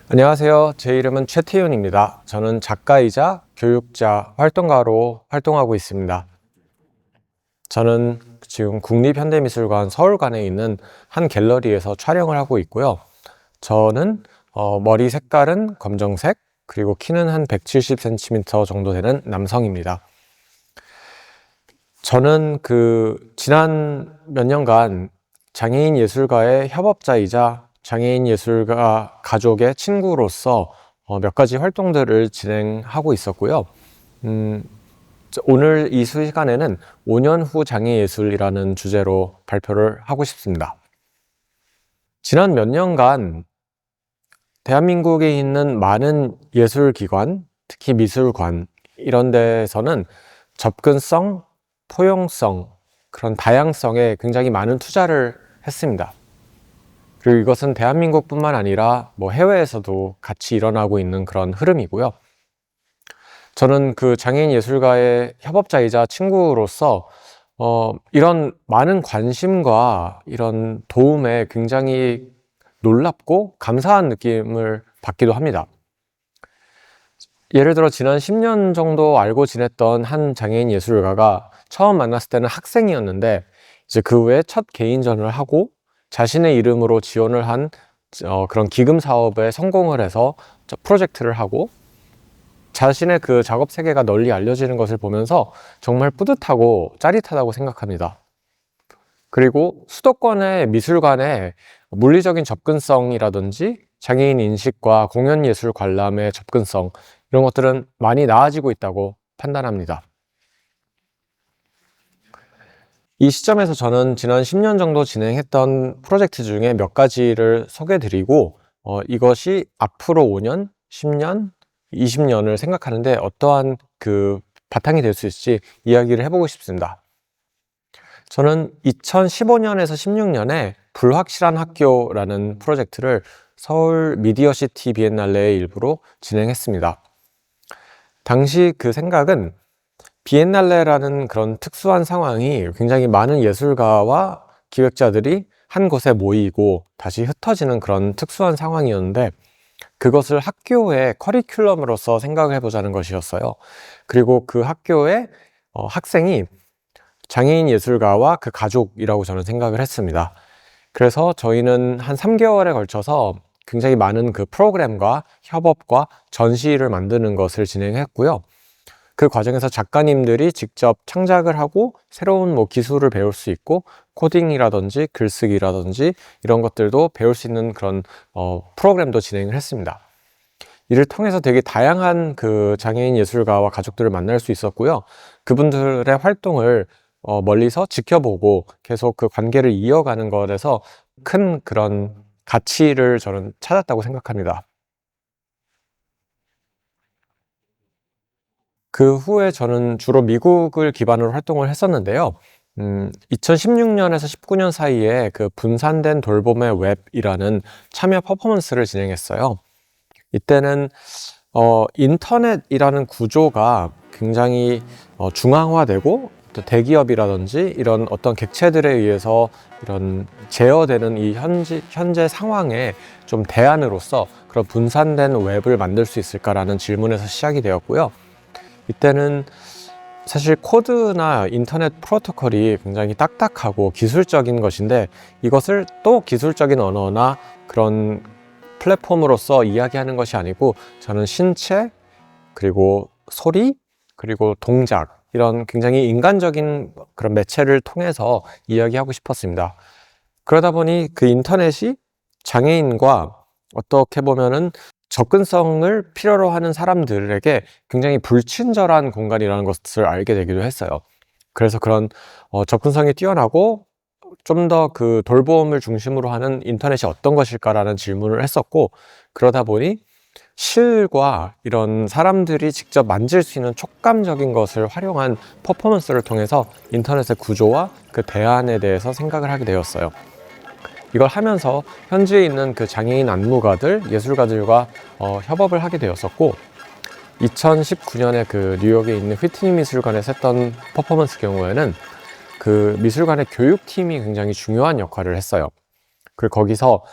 안녕하세요. 제 이름은 최태윤입니다. 저는 작가이자 교육자, 활동가로 활동하고 있습니다. 저는 지금 국립현대미술관 서울관에 있는 한 갤러리에서 촬영을 하고 있고요. 저는 머리 색깔은 검정색, 그리고 키는 한 170cm 정도 되는 남성입니다. 저는 지난 몇 년간 장애인 예술가의 협업자이자 장애인 예술가 가족의 친구로서 몇 가지 활동들을 진행하고 있었고요. 오늘 이 시간에는 5년 후 장애예술이라는 주제로 발표를 하고 싶습니다. 지난 몇 년간 대한민국에 있는 많은 예술기관, 특히 미술관 이런 데서는 접근성, 포용성, 그런 다양성에 굉장히 많은 투자를 했습니다. 그리고 이것은 대한민국뿐만 아니라 해외에서도 같이 일어나고 있는 그런 흐름이고요. 저는 장애인 예술가의 협업자이자 친구로서 이런 많은 관심과 이런 도움에 굉장히 놀랍고 감사한 느낌을 받기도 합니다. 예를 들어 지난 10년 정도 알고 지냈던 한 장애인 예술가가 처음 만났을 때는 학생이었는데 이제 그 후에 첫 개인전을 하고 자신의 이름으로 지원을 한 그런 기금 사업에 성공을 해서 프로젝트를 하고 자신의 그 작업 세계가 널리 알려지는 것을 보면서 정말 뿌듯하고 짜릿하다고 생각합니다. 그리고 수도권의 미술관의 물리적인 접근성이라든지 장애인 인식과 공연 예술 관람의 접근성 이런 것들은 많이 나아지고 있다고 판단합니다. 이 시점에서 저는 지난 10년 정도 진행했던 프로젝트 중에 몇 가지를 소개해드리고 이것이 앞으로 5년, 10년, 20년을 생각하는데 어떠한 바탕이 될 수 있을지 이야기를 해보고 싶습니다. 저는 2015년에서 16년에 불확실한 학교라는 프로젝트를 서울 미디어시티 비엔날레의 일부로 진행했습니다. 당시 그 생각은 비엔날레라는 그런 특수한 상황이 굉장히 많은 예술가와 기획자들이 한 곳에 모이고 다시 흩어지는 그런 특수한 상황이었는데 그것을 학교의 커리큘럼으로서 생각을 해보자는 것이었어요. 그리고 그 학교의 학생이 장애인 예술가와 그 가족이라고 저는 생각을 했습니다. 그래서 저희는 한 3개월에 걸쳐서 굉장히 많은 그 프로그램과 협업과 전시를 만드는 것을 진행했고요. 그 과정에서 작가님들이 직접 창작을 하고 새로운 기술을 배울 수 있고 코딩이라든지 글쓰기라든지 이런 것들도 배울 수 있는 그런 프로그램도 진행을 했습니다. 이를 통해서 되게 다양한 장애인 예술가와 가족들을 만날 수 있었고요. 그분들의 활동을 멀리서 지켜보고 계속 그 관계를 이어가는 것에서 큰 그런 가치를 저는 찾았다고 생각합니다. 그 후에 저는 주로 미국을 기반으로 활동을 했었는데요. 2016년에서 19년 사이에 분산된 돌봄의 웹이라는 참여 퍼포먼스를 진행했어요. 이때는 인터넷이라는 구조가 굉장히 중앙화되고 또 대기업이라든지 이런 어떤 객체들에 의해서 이런 제어되는 이 현재 상황에 좀 대안으로서 그런 분산된 웹을 만들 수 있을까라는 질문에서 시작이 되었고요. 이때는 사실 코드나 인터넷 프로토콜이 굉장히 딱딱하고 기술적인 것인데 이것을 또 기술적인 언어나 그런 플랫폼으로서 이야기하는 것이 아니고 저는 신체, 그리고 소리, 그리고 동작 이런 굉장히 인간적인 그런 매체를 통해서 이야기하고 싶었습니다. 그러다 보니 그 인터넷이 장애인과 어떻게 보면은 접근성을 필요로 하는 사람들에게 굉장히 불친절한 공간이라는 것을 알게 되기도 했어요. 그래서 그런 접근성이 뛰어나고 좀 더 돌봄을 중심으로 하는 인터넷이 어떤 것일까라는 질문을 했었고 그러다 보니 실과 이런 사람들이 직접 만질 수 있는 촉감적인 것을 활용한 퍼포먼스를 통해서 인터넷의 구조와 그 대안에 대해서 생각을 하게 되었어요. 이걸 하면서 현지에 있는 장애인 안무가들, 예술가들과 협업을 하게 되었었고 2019년에 뉴욕에 있는 휘트니 미술관에서 했던 퍼포먼스 경우에는 그 미술관의 교육팀이 굉장히 중요한 역할을 했어요. 그리고 거기서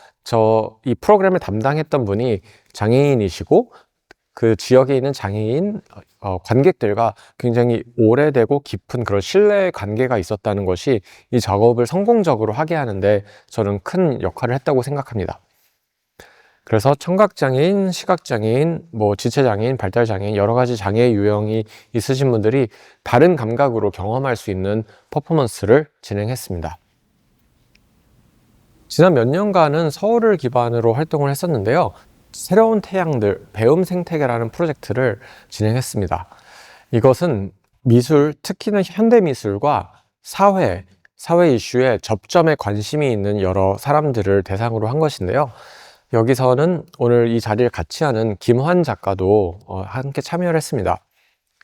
이 프로그램을 담당했던 분이 장애인이시고 그 지역에 있는 장애인 관객들과 굉장히 오래되고 깊은 그런 신뢰 관계가 있었다는 것이 이 작업을 성공적으로 하게 하는데 저는 큰 역할을 했다고 생각합니다. 그래서 청각장애인, 시각장애인, 지체장애인, 발달장애인 여러 가지 장애 유형이 있으신 분들이 다른 감각으로 경험할 수 있는 퍼포먼스를 진행했습니다. 지난 몇 년간은 서울을 기반으로 활동을 했었는데요. 새로운 태양들, 배움 생태계라는 프로젝트를 진행했습니다. 이것은 미술, 특히는 현대미술과 사회 이슈에 접점에 관심이 있는 여러 사람들을 대상으로 한 것인데요. 여기서는 오늘 이 자리를 같이 하는 김환 작가도 함께 참여를 했습니다.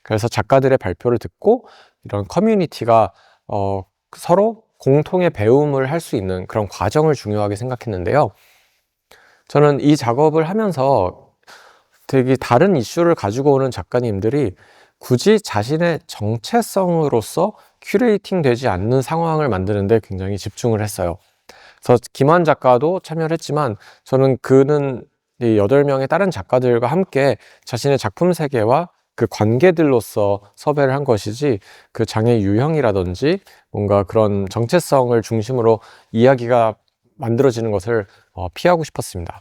그래서 작가들의 발표를 듣고 이런 커뮤니티가 서로 공통의 배움을 할 수 있는 그런 과정을 중요하게 생각했는데요. 저는 이 작업을 하면서 되게 다른 이슈를 가지고 오는 작가님들이 굳이 자신의 정체성으로서 큐레이팅 되지 않는 상황을 만드는데 굉장히 집중을 했어요. 그래서 김환 작가도 참여를 했지만 그는 이 8명의 다른 작가들과 함께 자신의 작품 세계와 그 관계들로서 섭외를 한 것이지 그 장애 유형이라든지 뭔가 그런 정체성을 중심으로 이야기가 만들어지는 것을 피하고 싶었습니다.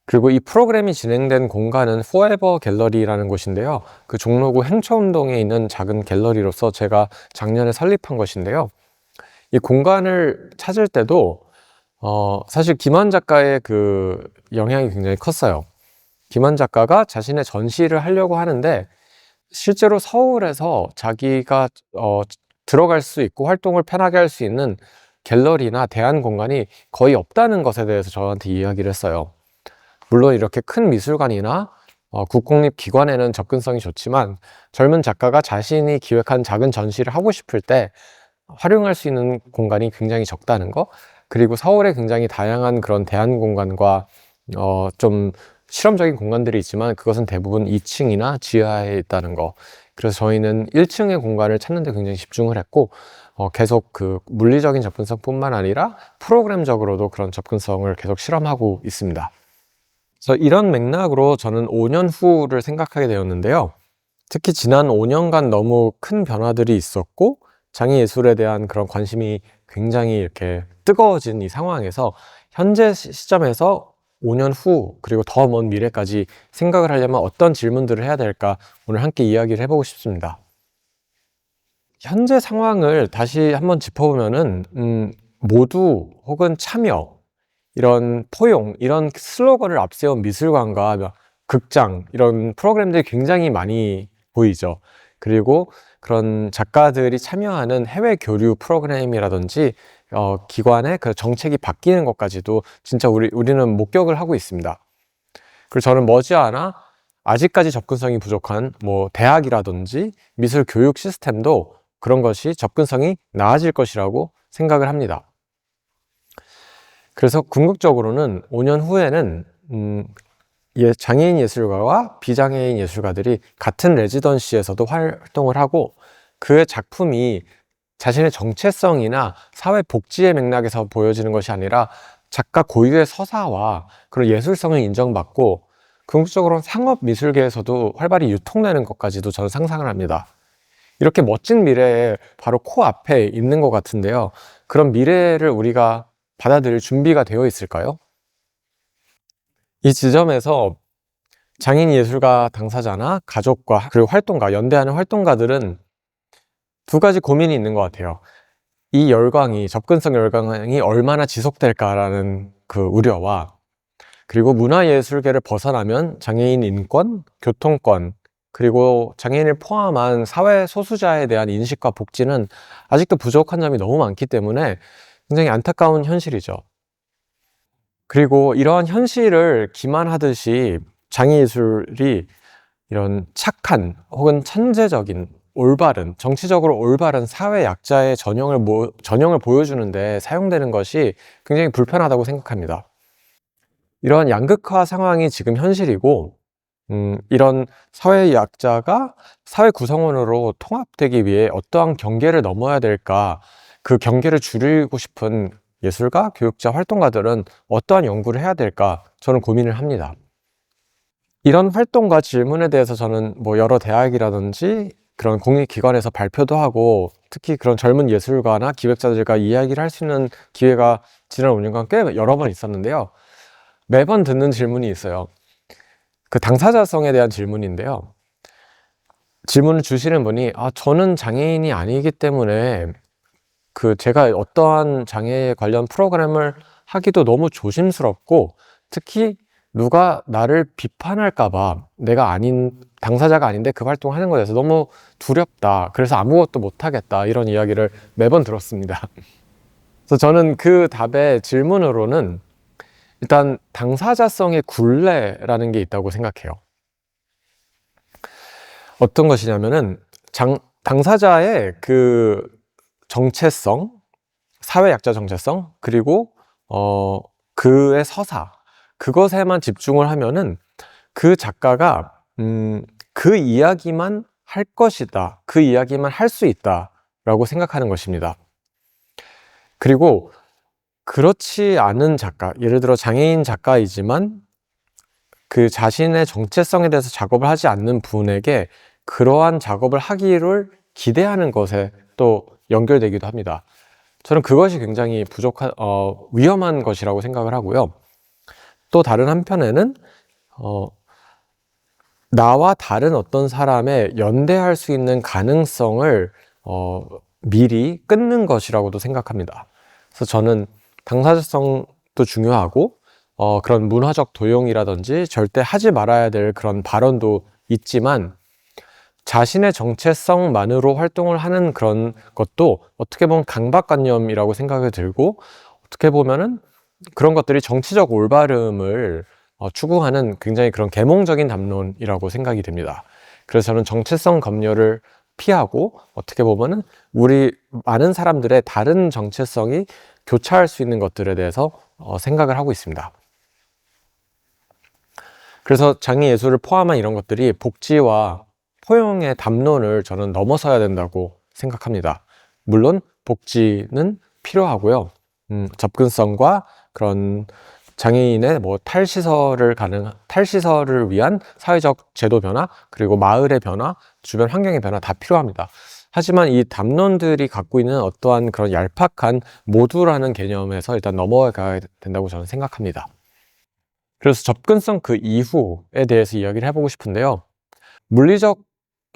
그리고 이 프로그램이 진행된 공간은 포에버 갤러리라는 곳인데요. 그 종로구 행처운동에 있는 작은 갤러리로서 제가 작년에 설립한 것인데요. 이 공간을 찾을 때도 사실 김환 작가의 그 영향이 굉장히 컸어요. 김환 작가가 자신의 전시를 하려고 하는데 실제로 서울에서 자기가 들어갈 수 있고 활동을 편하게 할 수 있는 갤러리나 대안 공간이 거의 없다는 것에 대해서 저한테 이야기를 했어요. 물론 이렇게 큰 미술관이나 국공립 기관에는 접근성이 좋지만 젊은 작가가 자신이 기획한 작은 전시를 하고 싶을 때 활용할 수 있는 공간이 굉장히 적다는 거, 그리고 서울에 굉장히 다양한 그런 대안 공간과 좀 실험적인 공간들이 있지만 그것은 대부분 2층이나 지하에 있다는 거. 그래서 저희는 1층의 공간을 찾는 데 굉장히 집중을 했고 계속 그 물리적인 접근성 뿐만 아니라 프로그램적으로도 그런 접근성을 계속 실험하고 있습니다. 그래서 이런 맥락으로 저는 5년 후를 생각하게 되었는데요. 특히 지난 5년간 너무 큰 변화들이 있었고 장애예술에 대한 그런 관심이 굉장히 이렇게 뜨거워진 이 상황에서 현재 시점에서 5년 후 그리고 더 먼 미래까지 생각을 하려면 어떤 질문들을 해야 될까 오늘 함께 이야기를 해보고 싶습니다. 현재 상황을 다시 한번 짚어보면은 모두 혹은 참여, 이런 포용, 이런 슬로건을 앞세운 미술관과 극장, 이런 프로그램들이 굉장히 많이 보이죠. 그리고 그런 작가들이 참여하는 해외 교류 프로그램이라든지 기관의 그 정책이 바뀌는 것까지도 진짜 우리는 목격을 하고 있습니다. 그리고 저는 머지않아 아직까지 접근성이 부족한 대학이라든지 미술 교육 시스템도 그런 것이 접근성이 나아질 것이라고 생각을 합니다. 그래서 궁극적으로는 5년 후에는 장애인 예술가와 비장애인 예술가들이 같은 레지던시에서도 활동을 하고 그의 작품이 자신의 정체성이나 사회 복지의 맥락에서 보여지는 것이 아니라 작가 고유의 서사와 그런 예술성을 인정받고 궁극적으로 상업 미술계에서도 활발히 유통되는 것까지도 저는 상상을 합니다. 이렇게 멋진 미래에 바로 코앞에 있는 것 같은데요. 그런 미래를 우리가 받아들일 준비가 되어 있을까요? 이 지점에서 장애인 예술가 당사자나 가족과 그리고 활동가, 연대하는 활동가들은 두 가지 고민이 있는 것 같아요. 이 접근성 열광이 얼마나 지속될까라는 그 우려와 그리고 문화예술계를 벗어나면 장애인 인권, 교통권, 그리고 장애인을 포함한 사회 소수자에 대한 인식과 복지는 아직도 부족한 점이 너무 많기 때문에 굉장히 안타까운 현실이죠. 그리고 이러한 현실을 기만하듯이 장애예술이 이런 착한 혹은 천재적인 올바른, 정치적으로 올바른 사회 약자의 전형을 보여주는데 사용되는 것이 굉장히 불편하다고 생각합니다. 이러한 양극화 상황이 지금 현실이고 이런 사회 약자가 사회 구성원으로 통합되기 위해 어떠한 경계를 넘어야 될까, 그 경계를 줄이고 싶은 예술가, 교육자, 활동가들은 어떠한 연구를 해야 될까 저는 고민을 합니다. 이런 활동과 질문에 대해서 저는 뭐 여러 대학이라든지 그런 공익기관에서 발표도 하고, 특히 그런 젊은 예술가나 기획자들과 이야기를 할 수 있는 기회가 지난 5년간 꽤 여러 번 있었는데요. 매번 듣는 질문이 있어요. 그 당사자성에 대한 질문인데요. 질문을 주시는 분이, 저는 장애인이 아니기 때문에 제가 어떠한 장애에 관련 프로그램을 하기도 너무 조심스럽고, 특히 누가 나를 비판할까봐 내가 당사자가 아닌데 그 활동을 하는 거에 대해서 너무 두렵다. 그래서 아무것도 못하겠다. 이런 이야기를 매번 들었습니다. 그래서 저는 그 답의 질문으로는 일단 당사자성의 굴레라는 게 있다고 생각해요. 어떤 것이냐면은 당사자의 그 정체성, 사회약자 정체성, 그리고 그의 서사, 그것에만 집중을 하면은 그 작가가 그 이야기만 할 것이다, 그 이야기만 할 수 있다 라고 생각하는 것입니다. 그리고 그렇지 않은 작가, 예를 들어 장애인 작가이지만 그 자신의 정체성에 대해서 작업을 하지 않는 분에게 그러한 작업을 하기를 기대하는 것에 또 연결되기도 합니다. 저는 그것이 굉장히 위험한 것이라고 생각을 하고요. 또 다른 한편에는 나와 다른 어떤 사람의 연대할 수 있는 가능성을 미리 끊는 것이라고도 생각합니다. 그래서 저는 당사자성도 중요하고 그런 문화적 도용이라든지 절대 하지 말아야 될 그런 발언도 있지만, 자신의 정체성만으로 활동을 하는 그런 것도 어떻게 보면 강박관념이라고 생각이 들고, 어떻게 보면은 그런 것들이 정치적 올바름을 추구하는 굉장히 그런 계몽적인 담론이라고 생각이 됩니다. 그래서 저는 정체성 검열을 피하고, 어떻게 보면은 우리 많은 사람들의 다른 정체성이 교차할 수 있는 것들에 대해서 생각을 하고 있습니다. 그래서 장애 예술을 포함한 이런 것들이 복지와 포용의 담론을 저는 넘어서야 된다고 생각합니다. 물론 복지는 필요하고요. 접근성과 그런 장애인의 탈시설을 위한 사회적 제도 변화, 그리고 마을의 변화, 주변 환경의 변화 다 필요합니다. 하지만 이 담론들이 갖고 있는 어떠한 그런 얄팍한 모두라는 개념에서 일단 넘어가야 된다고 저는 생각합니다. 그래서 접근성 그 이후에 대해서 이야기를 해보고 싶은데요. 물리적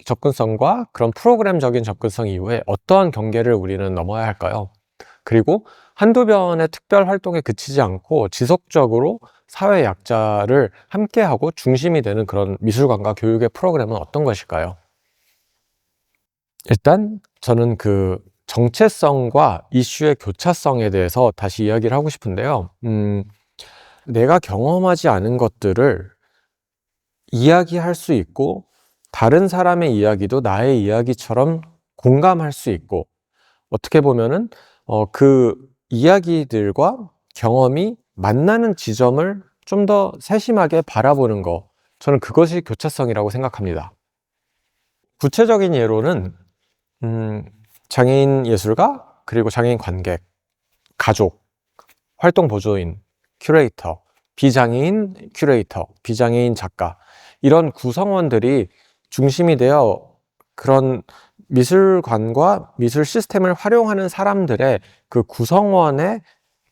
접근성과 그런 프로그램적인 접근성 이후에 어떠한 경계를 우리는 넘어야 할까요? 그리고 한두 번의 특별 활동에 그치지 않고 지속적으로 사회 약자를 함께하고 중심이 되는 그런 미술관과 교육의 프로그램은 어떤 것일까요? 일단 저는 그 정체성과 이슈의 교차성에 대해서 다시 이야기를 하고 싶은데요. 내가 경험하지 않은 것들을 이야기할 수 있고, 다른 사람의 이야기도 나의 이야기처럼 공감할 수 있고, 어떻게 보면은 그 이야기들과 경험이 만나는 지점을 좀 더 세심하게 바라보는 거, 저는 그것이 교차성이라고 생각합니다. 구체적인 예로는 장애인 예술가, 그리고 장애인 관객, 가족, 활동 보조인, 큐레이터, 비장애인 큐레이터, 비장애인 작가, 이런 구성원들이 중심이 되어 그런 미술관과 미술 시스템을 활용하는 사람들의 그 구성원의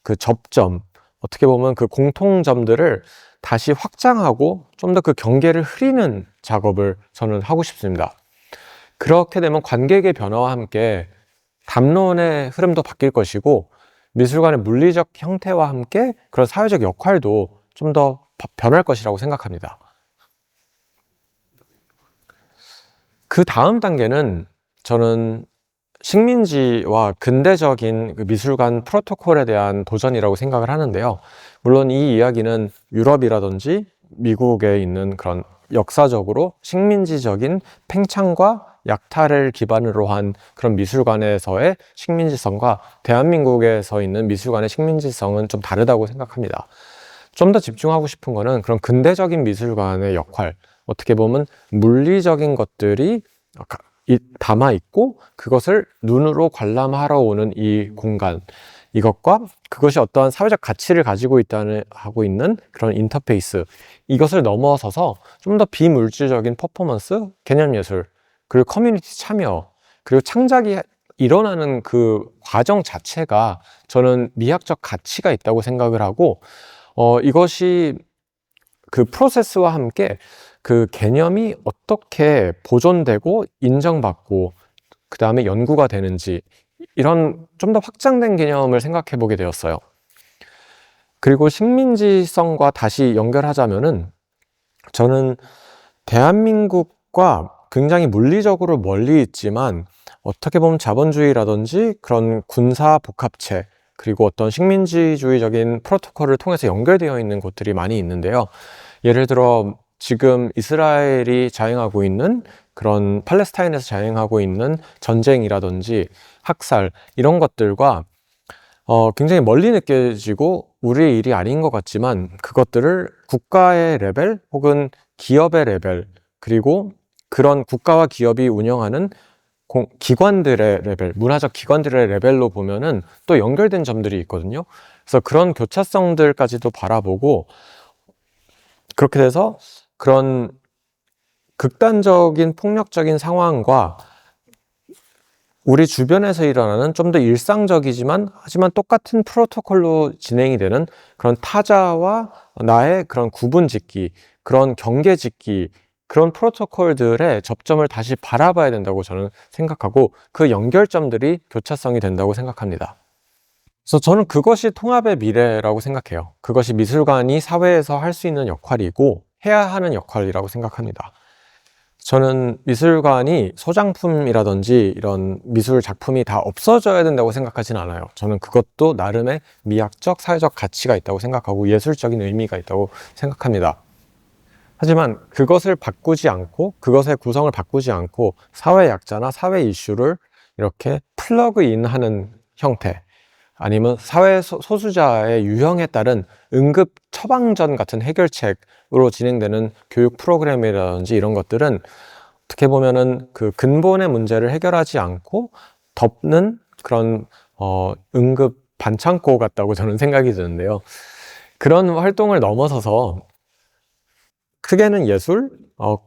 그 접점, 어떻게 보면 그 공통점들을 다시 확장하고 좀 더 그 경계를 흐리는 작업을 저는 하고 싶습니다. 그렇게 되면 관객의 변화와 함께 담론의 흐름도 바뀔 것이고, 미술관의 물리적 형태와 함께 그런 사회적 역할도 좀 더 변할 것이라고 생각합니다. 그 다음 단계는 저는 식민지와 근대적인 그 미술관 프로토콜에 대한 도전이라고 생각을 하는데요. 물론 이 이야기는 유럽이라든지 미국에 있는 그런 역사적으로 식민지적인 팽창과 약탈을 기반으로 한 그런 미술관에서의 식민지성과 대한민국에서 있는 미술관의 식민지성은 좀 다르다고 생각합니다. 좀 더 집중하고 싶은 거는 그런 근대적인 미술관의 역할, 어떻게 보면 물리적인 것들이 담아 있고 그것을 눈으로 관람하러 오는 이 공간, 이것과 그것이 어떠한 사회적 가치를 가지고 하고 있는 그런 인터페이스, 이것을 넘어서서 좀 더 비물질적인 퍼포먼스, 개념 예술, 그리고 커뮤니티 참여, 그리고 창작이 일어나는 그 과정 자체가 저는 미학적 가치가 있다고 생각을 하고, 이것이 그 프로세스와 함께 그 개념이 어떻게 보존되고 인정받고 그 다음에 연구가 되는지, 이런 좀 더 확장된 개념을 생각해 보게 되었어요. 그리고 식민지성과 다시 연결하자면은, 저는 대한민국과 굉장히 물리적으로 멀리 있지만 어떻게 보면 자본주의라든지 그런 군사 복합체, 그리고 어떤 식민지주의적인 프로토콜을 통해서 연결되어 있는 곳들이 많이 있는데요. 예를 들어 지금 이스라엘이 자행하고 있는 그런 팔레스타인에서 자행하고 있는 전쟁이라든지 학살, 이런 것들과 굉장히 멀리 느껴지고 우리의 일이 아닌 것 같지만, 그것들을 국가의 레벨 혹은 기업의 레벨, 그리고 그런 국가와 기업이 운영하는 기관들의 레벨, 문화적 기관들의 레벨로 보면은 또 연결된 점들이 있거든요. 그래서 그런 교차성들까지도 바라보고, 그렇게 돼서 그런 극단적인 폭력적인 상황과 우리 주변에서 일어나는 좀 더 일상적이지만 하지만 똑같은 프로토콜로 진행이 되는 그런 타자와 나의 그런 구분 짓기, 그런 경계 짓기, 그런 프로토콜들의 접점을 다시 바라봐야 된다고 저는 생각하고, 그 연결점들이 교차성이 된다고 생각합니다. 그래서 저는 그것이 통합의 미래라고 생각해요. 그것이 미술관이 사회에서 할 수 있는 역할이고 해야 하는 역할이라고 생각합니다. 저는 미술관이 소장품이라든지 이런 미술 작품이 다 없어져야 된다고 생각하진 않아요. 저는 그것도 나름의 미학적, 사회적 가치가 있다고 생각하고 예술적인 의미가 있다고 생각합니다. 하지만 그것을 바꾸지 않고, 그것의 구성을 바꾸지 않고 사회 약자나 사회 이슈를 이렇게 플러그인하는 형태, 아니면 사회 소수자의 유형에 따른 응급 처방전 같은 해결책으로 진행되는 교육 프로그램이라든지 이런 것들은 어떻게 보면은 그 근본의 문제를 해결하지 않고 덮는 그런 응급 반창고 같다고 저는 생각이 드는데요. 그런 활동을 넘어서서 크게는 예술,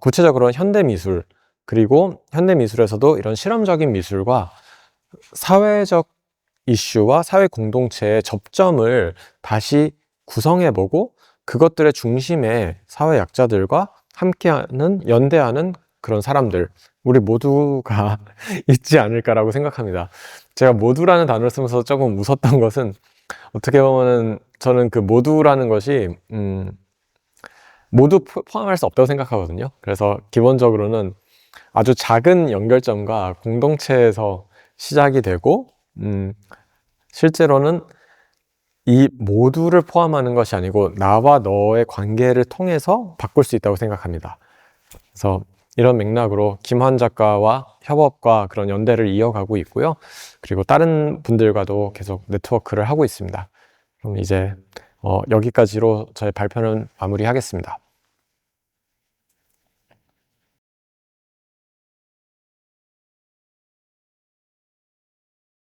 구체적으로 현대미술, 그리고 현대미술에서도 이런 실험적인 미술과 사회적 이슈와 사회 공동체의 접점을 다시 구성해보고, 그것들의 중심에 사회 약자들과 함께하는, 연대하는 그런 사람들, 우리 모두가 있지 않을까라고 생각합니다. 제가 모두라는 단어를 쓰면서 조금 웃었던 것은, 어떻게 보면은 저는 그 모두라는 것이 모두 포함할 수 없다고 생각하거든요. 그래서 기본적으로는 아주 작은 연결점과 공동체에서 시작이 되고, 실제로는 이 모두를 포함하는 것이 아니고 나와 너의 관계를 통해서 바꿀 수 있다고 생각합니다. 그래서 이런 맥락으로 김환 작가와 협업과 그런 연대를 이어가고 있고요. 그리고 다른 분들과도 계속 네트워크를 하고 있습니다. 그럼 이제 여기까지로 저의 발표는 마무리하겠습니다.